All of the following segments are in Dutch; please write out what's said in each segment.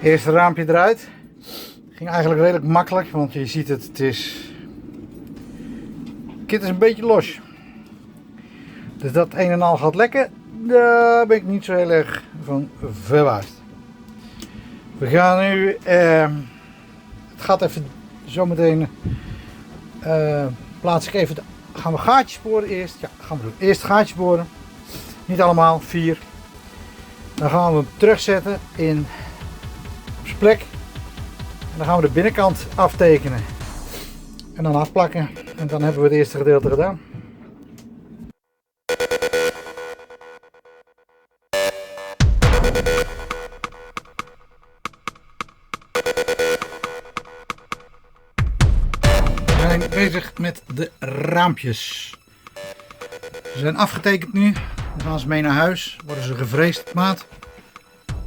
Eerste raampje eruit. Ging eigenlijk redelijk makkelijk, want je ziet het, het is een beetje los. Dus dat een en al gaat lekken, daar ben ik niet zo heel erg van verbaasd. We gaan nu, het gaat even zometeen, plaats ik even, gaan we gaatjes boren eerst. Ja, gaan we doen. Eerst gaatjes boren. Niet allemaal, 4. Dan gaan we hem terugzetten in op zijn plek. En dan gaan we de binnenkant aftekenen. En dan afplakken. En dan hebben we het eerste gedeelte gedaan. We zijn bezig met de raampjes. Ze zijn afgetekend nu. Dan gaan ze mee naar huis. Worden ze gevreesd op maat.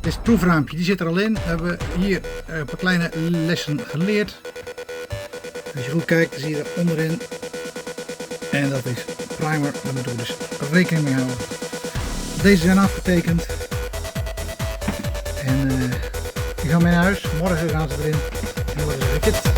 Dit is het proefraampje, die zit er al in. We hebben hier een paar kleine lessen geleerd. Als je goed kijkt, dan zie je er onderin. En dat is primer, daar moeten we dus rekening mee houden. Deze zijn afgetekend. En die gaan mee naar huis. Morgen gaan ze erin en worden ze gekit.